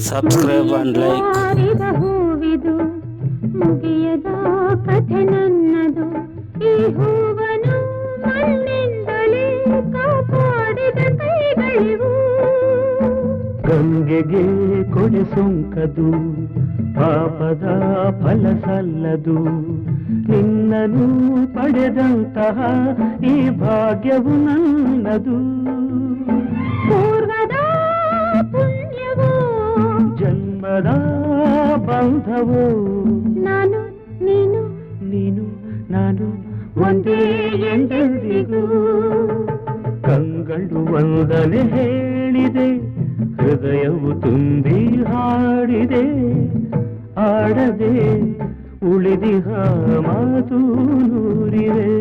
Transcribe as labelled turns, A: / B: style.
A: Subscribe and like.
B: ಹೂವಿದು ಮುಗಿಯದ ಕಥೆ ನನ್ನದು. ಈ ಹೂವನು ಮಣ್ಣಿಂದಲೇ ಕಾಪಾಡಿದ ಕೈಗಳಿವು.
C: ಗಂಗೆಗೆ ಕೊಡೆ ಸೊಂಕದು, ಪಾಪದ ಫಲ ಸಲ್ಲದು. ನಿನ್ನನು ಪಡೆದಂತಹ ಈ ಭಾಗ್ಯವು ನನ್ನದು.
B: ಪೂರ್ವದ ಪುಣ್ಯವು,
C: ಜನ್ಮದ ಬಂಧವು.
B: ನಾನು ನೀನು
C: ನೀನು ನಾನು ಒಂದೇ ಎಂದೆಂದಿಗೂ. ಕಂಗಳು ಒಂದನೆ ಹೇಳಿದೆ, ಹೃದಯವು ತುಂಬಿ ಹಾಡಿದೆ. ಆಡದೆ ಉಳಿದಿಹ ಮಾತು ನೂರಿದೆ.